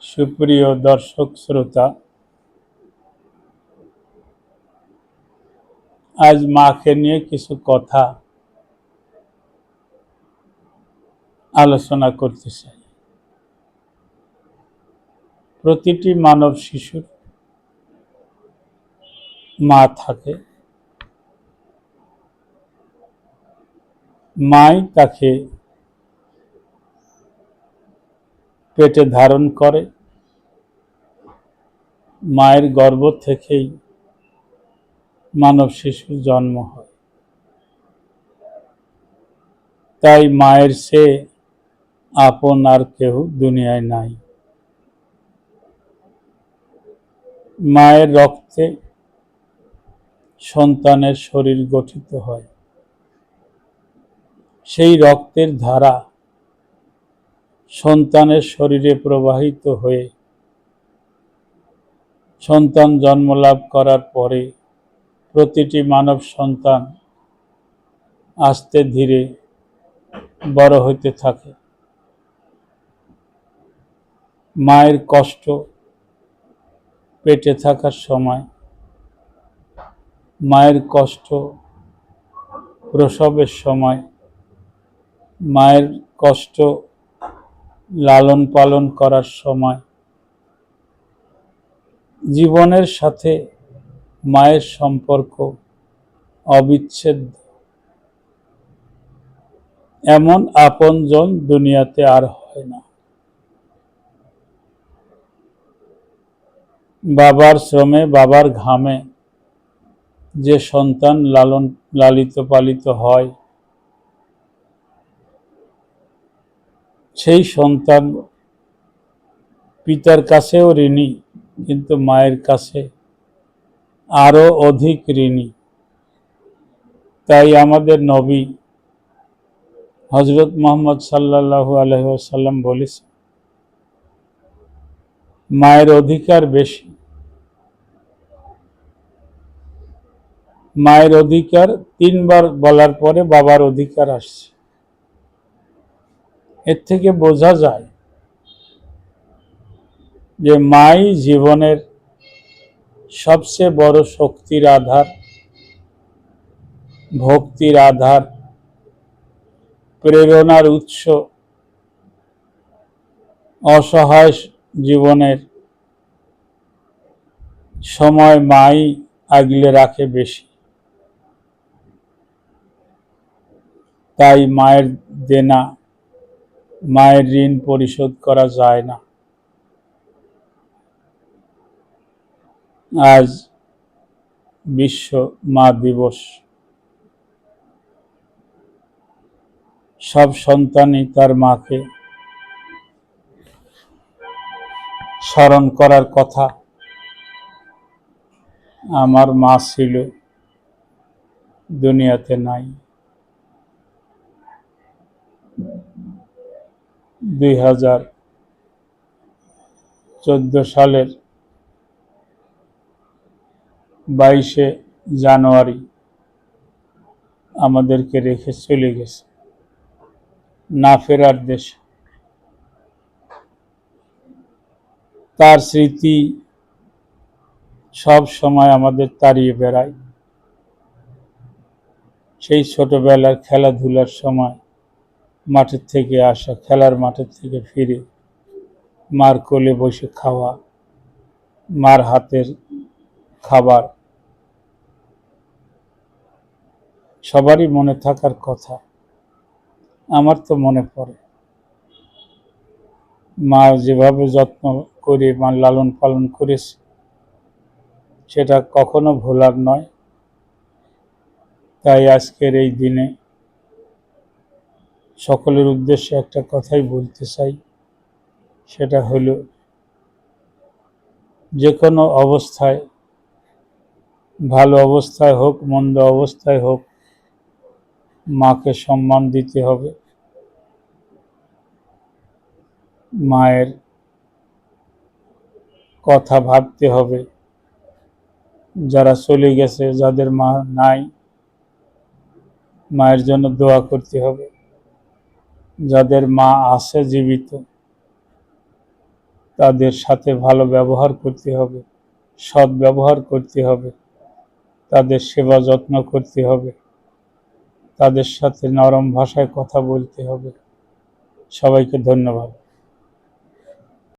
সুপ্রিয় দর্শক শ্রোতা, আজ মাকে নিয়ে কিছু কথা আলোচনা করতে চাই। প্রতিটি মানব শিশুর মা থাকে। মাই তাকে পেটে ধারণ করে। মায়ের গর্ভ থেকেই মানব শিশুর জন্ম হয়। তাই মায়ের চেয়ে আপন আর কেউ দুনিয়ায় নাই। মায়ের রক্তে সন্তানের শরীর গঠিত হয়। সেই রক্তের ধারা সন্তানের শরীরে প্রবাহিত হয়ে সন্তান জন্মলাভ করার পরে প্রতিটি মানব সন্তান আস্তে ধীরে বড় হতে থাকে। মায়ের কষ্ট পেটে থাকার সময়, মায়ের কষ্ট প্রসবের সময়, মায়ের কষ্ট লালন পালন করার সময়, জীবনের সাথে মায়ের সম্পর্ক অবিচ্ছেদ্য। এমন আপনজন দুনিয়াতে আর হয় না। বাবার শ্রমে, বাবার ঘামে যে সন্তান লালিত পালিত হয়, সেই সন্তান পিতার কাছেও ঋণী, কিন্তু মায়ের কাছে আরো অধিক ঋণী। তাই আমাদের নবী হযরত মুহাম্মদ সাল্লাল্লাহু আলাইহি ওয়াসাল্লাম বলেছেন, মায়ের অধিকার বেশি। মায়ের অধিকার 3 বার বলার পরে বাবার অধিকার আসছে। এর থেকে বোঝা যায় যে মাই জীবনের সবচেয়ে বড় শক্তির আধার, ভক্তির আধার, প্রেরণার উৎস। অসহায় জীবনের সময় মাই আগলে রাখে বেশি। তাই মায়ের দেনা, মায়ের ঋণ পরিশোধ করা যায় না। আজ বিশ্ব মা দিবস। সব সন্তানই তার মাকে স্মরণ করার কথা। আমার মা ছিল, দুনিয়াতে নাই। 2014 সালের 22শে জানুয়ারি আমাদেরকে রেখে চলে গেছে না ফেরার দেশে। তার স্মৃতি সব সময় আমাদের তাড়িয়ে বেড়ায়। সেই ছোটবেলার খেলাধুলার সময় মাঠের থেকে আসা, খেলার মাঠের থেকে ফিরে মার কোলে বসে খাওয়া, মার হাতের খাবার সবারই মনে থাকার কথা। আমার তো মনে পড়ে মা যেভাবে যত্ন করে মা লালন পালন করেছে, সেটা কখনো ভোলার নয়। তাই আজকের এই দিনে সকলের উদ্দেশ্যে একটা কথাই বলতে চাই, সেটা হলো যে কোনো অবস্থায়, ভালো অবস্থায় হোক মন্দ অবস্থায় হোক, মাকে সম্মান দিতে হবে। মায়ের কথা ভাবতে হবে। যারা চলে গেছে, যাদের মা নাই, মায়ের জন্য দোয়া করতে হবে। যাদের মা আছে জীবিত, তাদের সাথে ভালো ব্যবহার করতে হবে, সৎ ব্যবহার করতে হবে, তাদের সেবা যত্ন করতে হবে, তাদের সাথে নরম ভাষায় কথা বলতে হবে। সবাইকে ধন্যবাদ।